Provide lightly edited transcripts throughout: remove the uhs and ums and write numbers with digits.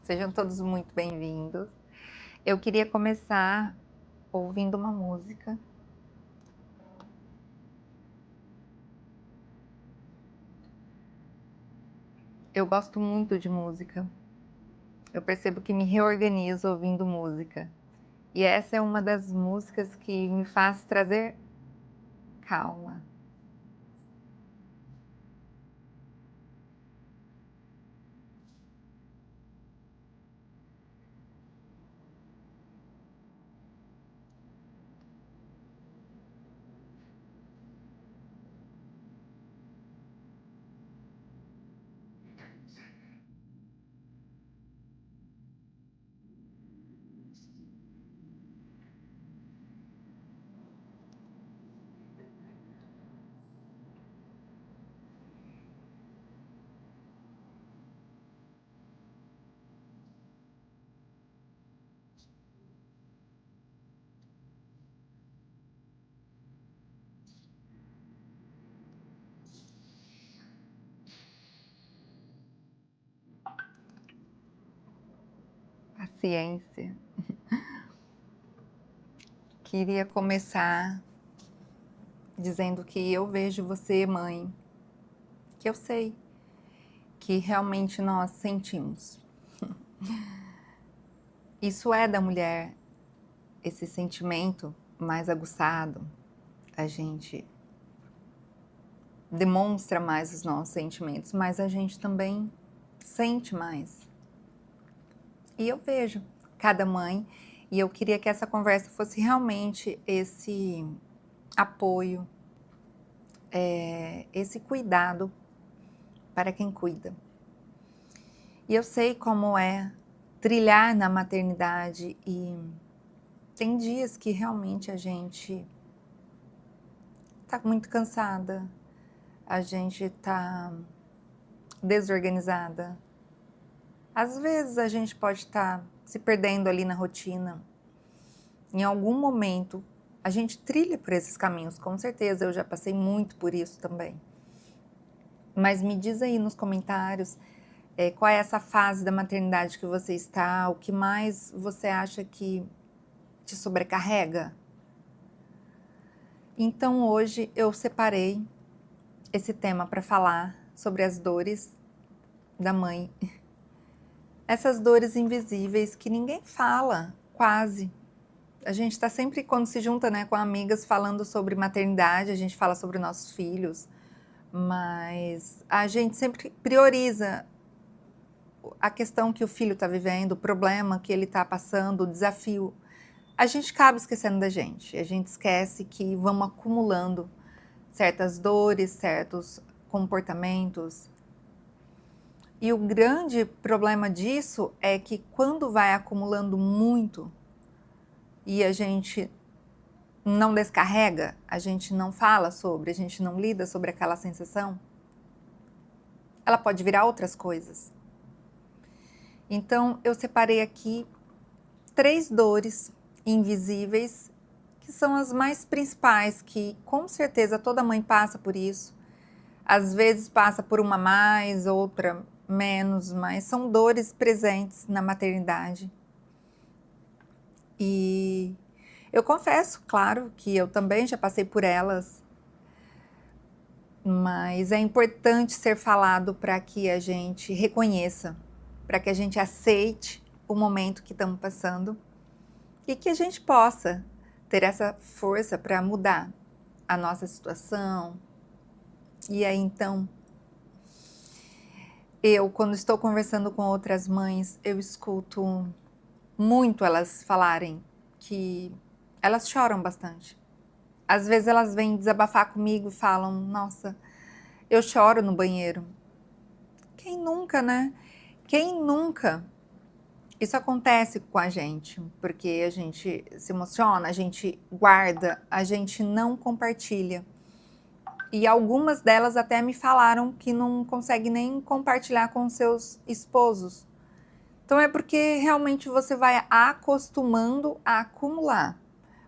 Sejam todos muito bem-vindos. Eu queria começar ouvindo uma música. Eu gosto muito de música. Eu percebo que me reorganizo ouvindo música. E essa é uma das músicas que me faz trazer calma. Paciência. Queria começar dizendo que eu vejo você, mãe, que eu sei que realmente nós sentimos. Isso é da mulher, esse sentimento mais aguçado. A gente demonstra mais os nossos sentimentos, mas a gente também sente mais. E eu vejo cada mãe, e eu queria que essa conversa fosse realmente esse apoio, esse cuidado para quem cuida. E eu sei como é trilhar na maternidade, e tem dias que realmente a gente está muito cansada, a gente está desorganizada. Às vezes a gente pode estar se perdendo ali na rotina. Em algum momento a gente trilha por esses caminhos, com certeza, eu já passei muito por isso também. Mas me diz aí nos comentários qual é essa fase da maternidade que você está, o que mais você acha que te sobrecarrega? Então hoje eu separei esse tema para falar sobre as dores da mãe. Essas dores invisíveis que ninguém fala, quase. A gente está sempre, quando se junta, né, com amigas, falando sobre maternidade, a gente fala sobre nossos filhos, mas a gente sempre prioriza a questão que o filho está vivendo, o problema que ele está passando, o desafio. A gente acaba esquecendo da gente, a gente esquece que vamos acumulando certas dores, certos comportamentos. E o grande problema disso é que quando vai acumulando muito e a gente não descarrega, a gente não fala sobre, a gente não lida sobre aquela sensação, ela pode virar outras coisas. Então, eu separei aqui 3 dores invisíveis, que são as mais principais, que com certeza toda mãe passa por isso. Às vezes passa por uma mais, outra menos, mas são dores presentes na maternidade. E eu confesso, claro, que eu também já passei por elas, mas é importante ser falado para que a gente reconheça, para que a gente aceite o momento que estamos passando e que a gente possa ter essa força para mudar a nossa situação. E aí, então, quando estou conversando com outras mães, eu escuto muito elas falarem que elas choram bastante. Às vezes elas vêm desabafar comigo e falam: nossa, eu choro no banheiro. Quem nunca, né? Quem nunca? Isso acontece com a gente, porque a gente se emociona, a gente guarda, a gente não compartilha. E algumas delas até me falaram que não conseguem nem compartilhar com seus esposos. Então é porque realmente você vai acostumando a acumular,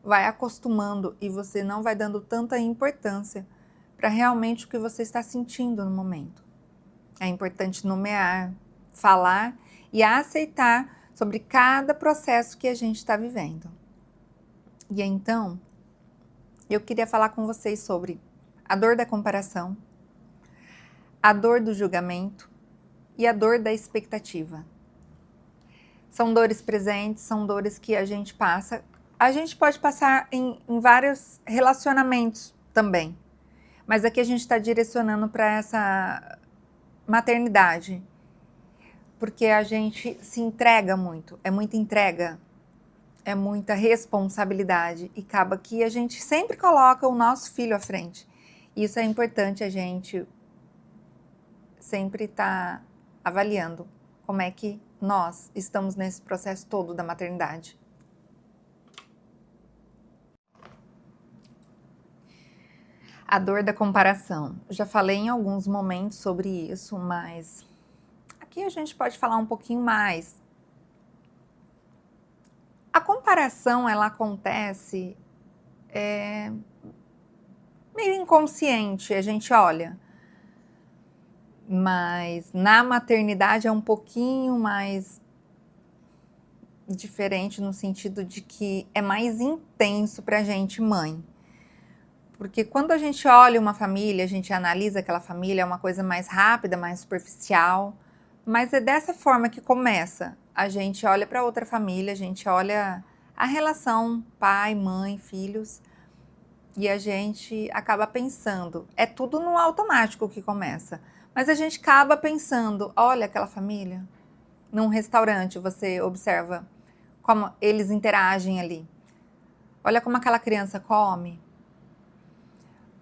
vai acostumando e você não vai dando tanta importância para realmente o que você está sentindo no momento. É importante nomear, falar e a aceitar sobre cada processo que a gente está vivendo. E então, eu queria falar com vocês sobre a dor da comparação, a dor do julgamento e a dor da expectativa. São dores presentes, são dores que a gente passa. A gente pode passar em vários relacionamentos também, mas aqui a gente está direcionando para essa maternidade, porque a gente se entrega muito, é muita entrega, é muita responsabilidade e acaba que a gente sempre coloca o nosso filho à frente. Isso é importante a gente sempre estar avaliando como é que nós estamos nesse processo todo da maternidade. A dor da comparação. Eu já falei em alguns momentos sobre isso, mas aqui a gente pode falar um pouquinho mais. A comparação, ela acontece meio inconsciente, a gente olha. Mas na maternidade é um pouquinho mais diferente no sentido de que é mais intenso para a gente, mãe. Porque quando a gente olha uma família, a gente analisa aquela família, é uma coisa mais rápida, mais superficial. Mas é dessa forma que começa. A gente olha para outra família, a gente olha a relação pai, mãe, filhos, e a gente acaba pensando. É tudo no automático que começa. Mas a gente acaba pensando, olha aquela família. Num restaurante, você observa como eles interagem ali. Olha como aquela criança come.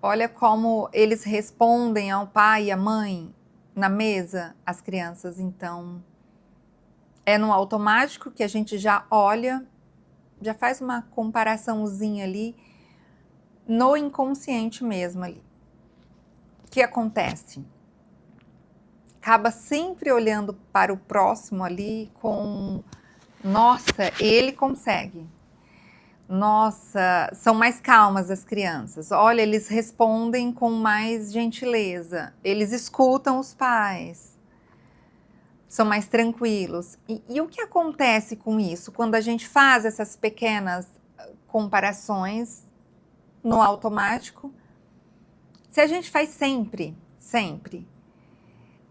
Olha como eles respondem ao pai e à mãe na mesa, as crianças. Então, é no automático que a gente já olha, já faz uma comparaçãozinha ali, no inconsciente mesmo ali. O que acontece? Acaba sempre olhando para o próximo ali com, nossa, ele consegue. Nossa, são mais calmas as crianças. Olha, eles respondem com mais gentileza. Eles escutam os pais. São mais tranquilos. E o que acontece com isso? Quando a gente faz essas pequenas comparações no automático, se a gente faz sempre,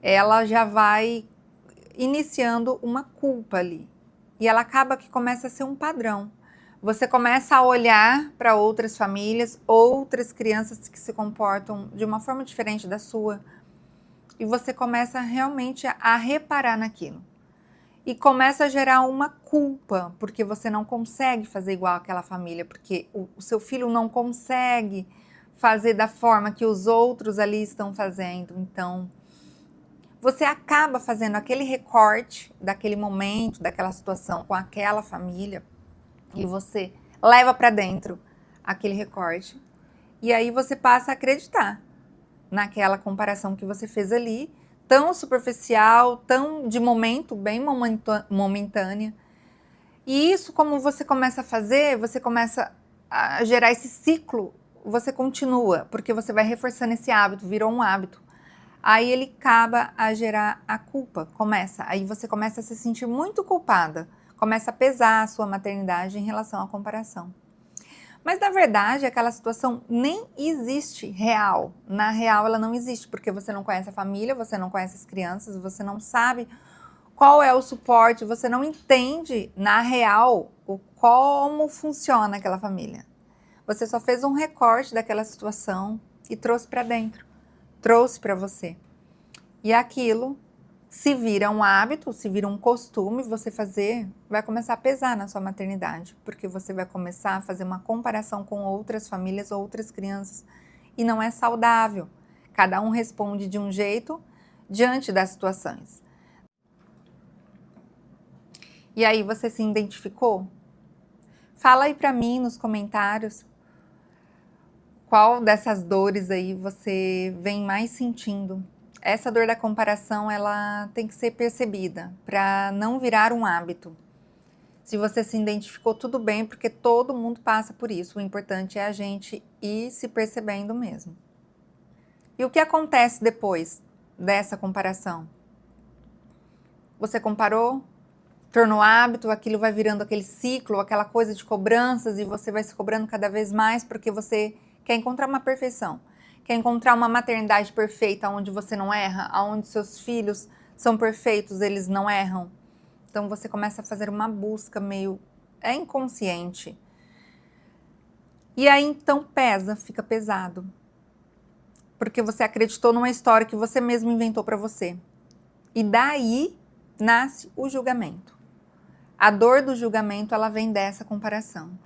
ela já vai iniciando uma culpa ali. E ela acaba que começa a ser um padrão. Você começa a olhar para outras famílias, outras crianças que se comportam de uma forma diferente da sua, e você começa realmente a reparar naquilo. E começa a gerar uma culpa, porque você não consegue fazer igual àquela família, porque o seu filho não consegue fazer da forma que os outros ali estão fazendo. Então, você acaba fazendo aquele recorte daquele momento, daquela situação com aquela família, e você leva para dentro aquele recorte. E aí você passa a acreditar naquela comparação que você fez ali, tão superficial, tão de momento, bem momentânea. E isso, como você começa a fazer, você começa a gerar esse ciclo, você continua, porque você vai reforçando esse hábito, virou um hábito. Aí ele acaba a gerar a culpa, aí você começa a se sentir muito culpada, começa a pesar a sua maternidade em relação à comparação. Mas na verdade aquela situação nem existe real, na real ela não existe, porque você não conhece a família, você não conhece as crianças, você não sabe qual é o suporte, você não entende na real como funciona aquela família. Você só fez um recorte daquela situação e trouxe para dentro. Trouxe para você. E aquilo se vira um hábito, se vira um costume, você vai começar a pesar na sua maternidade, porque você vai começar a fazer uma comparação com outras famílias, outras crianças, e não é saudável. Cada um responde de um jeito diante das situações. E aí você se identificou? Fala aí para mim nos comentários qual dessas dores aí você vem mais sentindo. Essa dor da comparação, ela tem que ser percebida para não virar um hábito. Se você se identificou, tudo bem, porque todo mundo passa por isso. O importante é a gente ir se percebendo mesmo. E o que acontece depois dessa comparação? Você comparou, tornou hábito, aquilo vai virando aquele ciclo, aquela coisa de cobranças, e você vai se cobrando cada vez mais porque você quer encontrar uma perfeição, quer encontrar uma maternidade perfeita onde você não erra, onde seus filhos são perfeitos, eles não erram. Então você começa a fazer uma busca meio inconsciente. E aí então pesa, fica pesado. Porque você acreditou numa história que você mesmo inventou para você. E daí nasce o julgamento. A dor do julgamento, ela vem dessa comparação.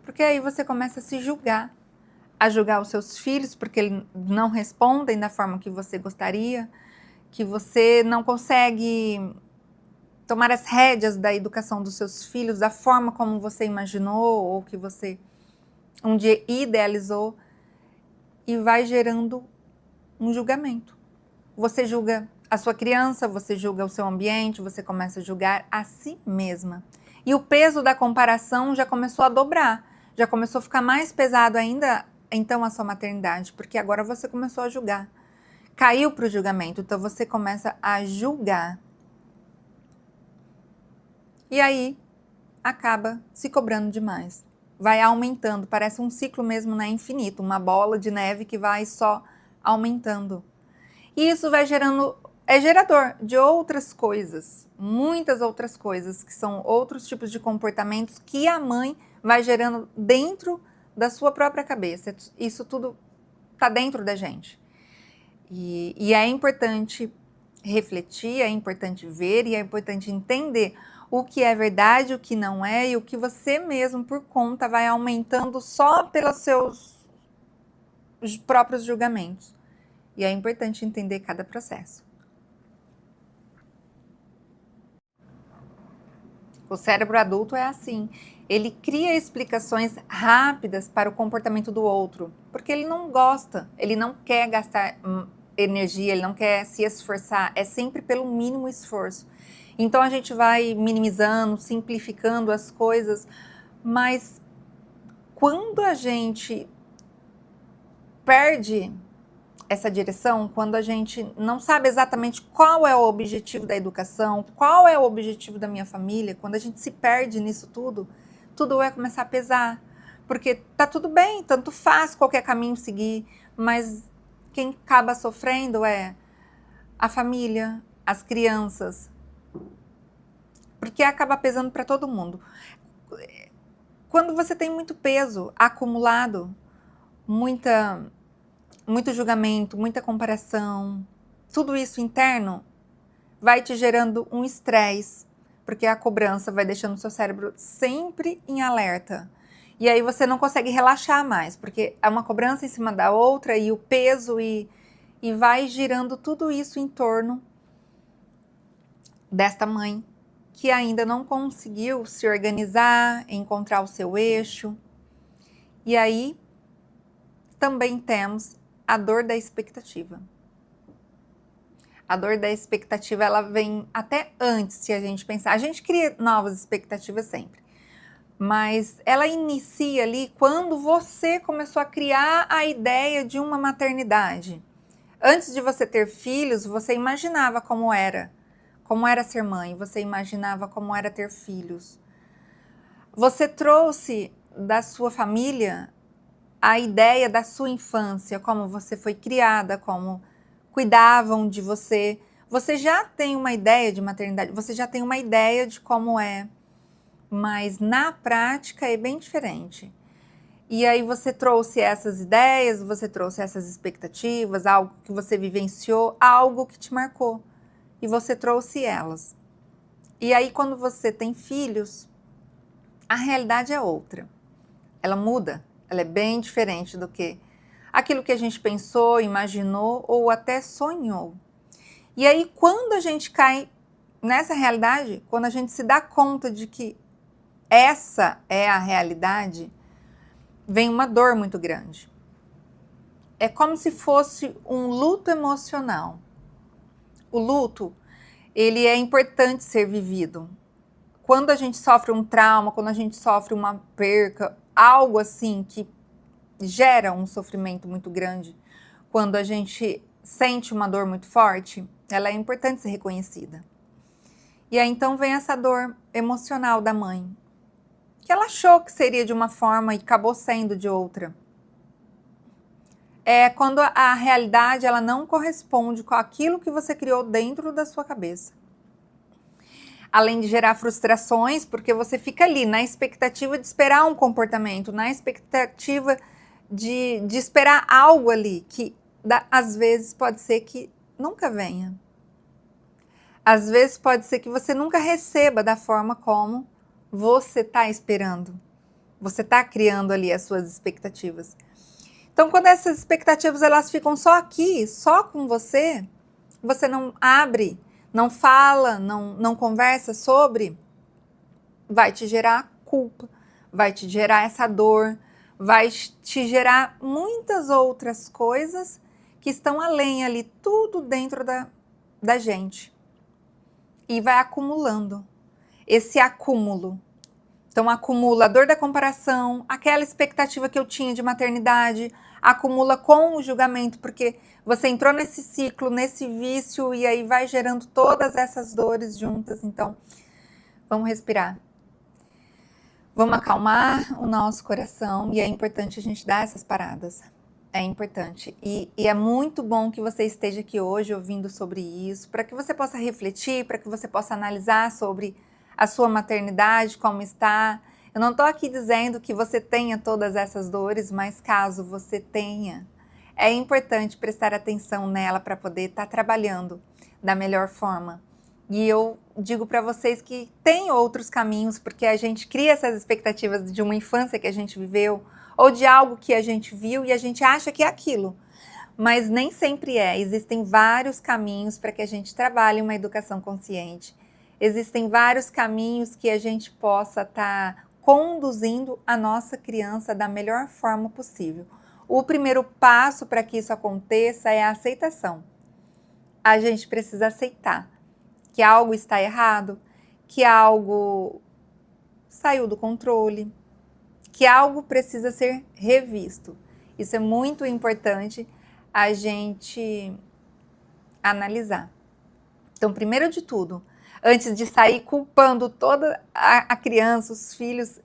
Porque aí você começa a se julgar, a julgar os seus filhos, porque eles não respondem da forma que você gostaria, que você não consegue tomar as rédeas da educação dos seus filhos da forma como você imaginou ou que você um dia idealizou, e vai gerando um julgamento. Você julga a sua criança, você julga o seu ambiente, você começa a julgar a si mesma. E o peso da comparação já começou a dobrar, já começou a ficar mais pesado ainda, então, a sua maternidade, porque agora você começou a julgar. Caiu para o julgamento, então você começa a julgar. E aí, acaba se cobrando demais. Vai aumentando, parece um ciclo mesmo, né, infinito, uma bola de neve que vai só aumentando. E isso vai gerando, é gerador de outras coisas, muitas outras coisas, que são outros tipos de comportamentos que a mãe vai gerando dentro da sua própria cabeça. Isso tudo está dentro da gente. E é importante refletir, é importante ver e é importante entender o que é verdade, o que não é, e o que você mesmo, por conta, vai aumentando só pelos seus próprios julgamentos. E é importante entender cada processo. O cérebro adulto é assim. Ele cria explicações rápidas para o comportamento do outro, porque ele não gosta, ele não quer gastar energia, ele não quer se esforçar, é sempre pelo mínimo esforço. Então a gente vai minimizando, simplificando as coisas, mas quando a gente perde essa direção, quando a gente não sabe exatamente qual é o objetivo da educação, qual é o objetivo da minha família, quando a gente se perde nisso tudo, tudo vai começar a pesar. Porque tá tudo bem, tanto faz qualquer caminho seguir, mas quem acaba sofrendo é a família, as crianças, porque acaba pesando para todo mundo. Quando você tem muito peso acumulado, muito julgamento, muita comparação, tudo isso interno vai te gerando um estresse, porque a cobrança vai deixando o seu cérebro sempre em alerta. E aí você não consegue relaxar mais, porque é uma cobrança em cima da outra e o peso e vai girando tudo isso em torno desta mãe que ainda não conseguiu se organizar, encontrar o seu eixo. E aí também temos a dor da expectativa. A dor da expectativa, ela vem até antes, se a gente pensar. A gente cria novas expectativas sempre, mas ela inicia ali quando você começou a criar a ideia de uma maternidade. Antes de você ter filhos, você imaginava como era ser mãe, você imaginava como era ter filhos. Você trouxe da sua família a ideia da sua infância, como você foi criada, como cuidavam de você. Você já tem uma ideia de maternidade, você já tem uma ideia de como é, mas na prática é bem diferente. E aí você trouxe essas ideias, você trouxe essas expectativas, algo que você vivenciou, algo que te marcou, e você trouxe elas. E aí quando você tem filhos, a realidade é outra. Ela muda, ela é bem diferente do que aquilo que a gente pensou, imaginou ou até sonhou. E aí, quando a gente cai nessa realidade, quando a gente se dá conta de que essa é a realidade, vem uma dor muito grande. É como se fosse um luto emocional. O luto, ele é importante ser vivido. Quando a gente sofre um trauma, quando a gente sofre uma perca, algo assim que gera um sofrimento muito grande, quando a gente sente uma dor muito forte, ela é importante ser reconhecida. E aí então vem essa dor emocional da mãe, que ela achou que seria de uma forma e acabou sendo de outra. É quando a realidade ela não corresponde com aquilo que você criou dentro da sua cabeça. Além de gerar frustrações, porque você fica ali na expectativa de esperar um comportamento, na expectativa de esperar algo ali, que às vezes pode ser que nunca venha. Às vezes pode ser que você nunca receba da forma como você está esperando. Você está criando ali as suas expectativas. Então, quando essas expectativas elas ficam só aqui, só com você não abre, não fala, não conversa sobre, vai te gerar culpa, vai te gerar essa dor, vai te gerar muitas outras coisas que estão além ali, tudo dentro da gente. E vai acumulando. Esse acúmulo. Então, acumula a dor da comparação, aquela expectativa que eu tinha de maternidade, acumula com o julgamento, porque você entrou nesse ciclo, nesse vício, e aí vai gerando todas essas dores juntas. Então, vamos respirar. Vamos acalmar o nosso coração, e é importante a gente dar essas paradas. É importante. E é muito bom que você esteja aqui hoje ouvindo sobre isso, para que você possa refletir, para que você possa analisar sobre a sua maternidade, como está. Eu não estou aqui dizendo que você tenha todas essas dores, mas caso você tenha, é importante prestar atenção nela para poder estar trabalhando da melhor forma. E eu digo para vocês que tem outros caminhos, porque a gente cria essas expectativas de uma infância que a gente viveu, ou de algo que a gente viu e a gente acha que é aquilo. Mas nem sempre é. Existem vários caminhos para que a gente trabalhe uma educação consciente. Existem vários caminhos que a gente possa estar conduzindo a nossa criança da melhor forma possível. O primeiro passo para que isso aconteça é a aceitação. A gente precisa aceitar que algo está errado, que algo saiu do controle, que algo precisa ser revisto. Isso é muito importante a gente analisar. Então, primeiro de tudo, antes de sair culpando toda a criança, os filhos,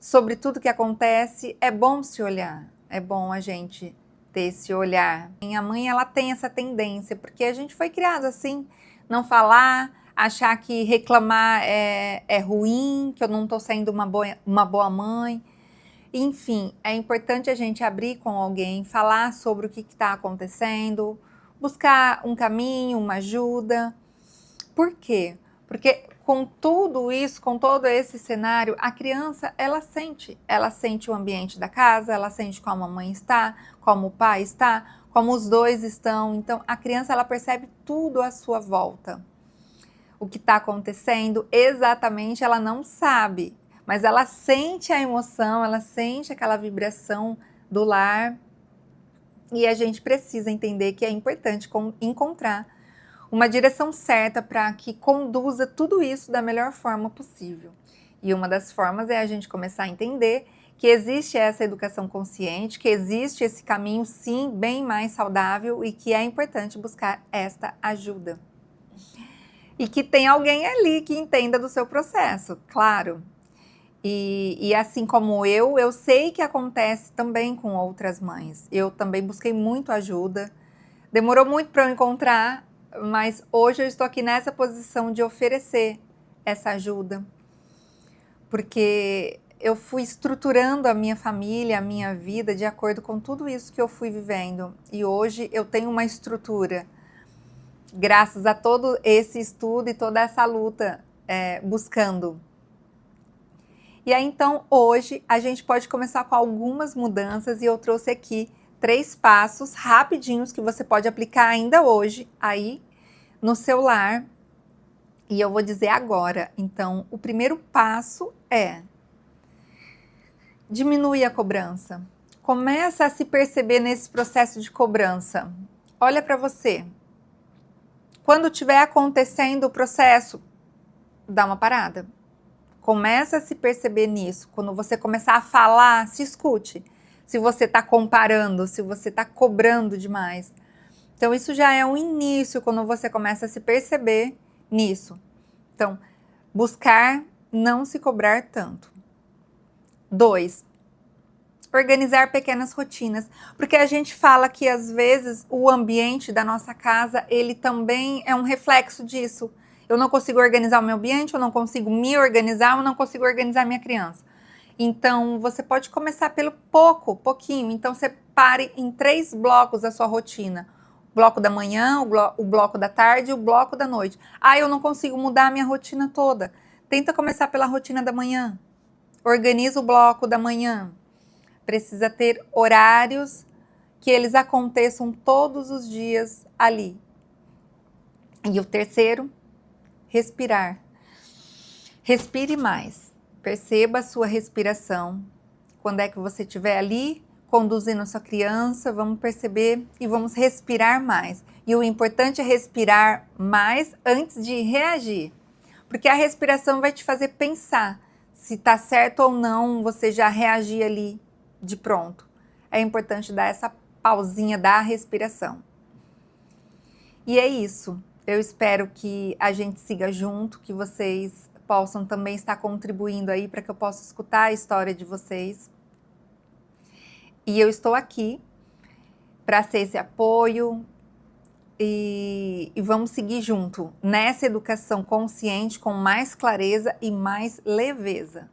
sobre tudo que acontece, é bom se olhar, é bom a gente ter esse olhar. Minha mãe, ela tem essa tendência, porque a gente foi criado assim, não falar, achar que reclamar é ruim, que eu não estou sendo uma boa mãe. Enfim, é importante a gente abrir com alguém, falar sobre o que está acontecendo, buscar um caminho, uma ajuda. Por quê? Porque com tudo isso, com todo esse cenário, a criança, ela sente o ambiente da casa, ela sente como a mãe está, como o pai está, como os dois estão. Então, a criança, ela percebe tudo à sua volta. O que está acontecendo, exatamente, ela não sabe, mas ela sente a emoção, ela sente aquela vibração do lar, e a gente precisa entender que é importante encontrar uma direção certa para que conduza tudo isso da melhor forma possível. E uma das formas é a gente começar a entender que existe essa educação consciente, que existe esse caminho, sim, bem mais saudável e que é importante buscar esta ajuda. E que tem alguém ali que entenda do seu processo, claro. E assim como eu sei que acontece também com outras mães. Eu também busquei muito ajuda. Demorou muito para eu encontrar, mas hoje eu estou aqui nessa posição de oferecer essa ajuda. Porque eu fui estruturando a minha família, a minha vida de acordo com tudo isso que eu fui vivendo. E hoje eu tenho uma estrutura, graças a todo esse estudo e toda essa luta buscando. E aí, então, hoje a gente pode começar com algumas mudanças e eu trouxe aqui 3 passos rapidinhos que você pode aplicar ainda hoje aí no seu lar. E eu vou dizer agora. Então, o primeiro passo é diminuir a cobrança. Começa a se perceber nesse processo de cobrança. Olha para você. Quando estiver acontecendo o processo, dá uma parada. Começa a se perceber nisso. Quando você começar a falar, se escute. Se você está comparando, se você está cobrando demais. Então, isso já é um início quando você começa a se perceber nisso. Então, buscar não se cobrar tanto. 2, organizar pequenas rotinas, porque a gente fala que às vezes o ambiente da nossa casa, ele também é um reflexo disso. Eu não consigo organizar o meu ambiente, eu não consigo me organizar, eu não consigo organizar minha criança. Então, você pode começar pelo pouquinho. Então, separe em 3 blocos a sua rotina. O bloco da manhã, o bloco da tarde e o bloco da noite. Ah, eu não consigo mudar a minha rotina toda. Tenta começar pela rotina da manhã. Organiza o bloco da manhã. Precisa ter horários que eles aconteçam todos os dias ali. E o terceiro, respirar. Respire mais. Perceba a sua respiração. Quando é que você estiver ali conduzindo a sua criança, vamos perceber e vamos respirar mais. E o importante é respirar mais antes de reagir. Porque a respiração vai te fazer pensar se está certo ou não você já reagir ali de pronto. É importante dar essa pausinha da respiração. E é isso. Eu espero que a gente siga junto, que vocês possam também estar contribuindo aí para que eu possa escutar a história de vocês. E eu estou aqui para ser esse apoio e vamos seguir junto nessa educação consciente com mais clareza e mais leveza.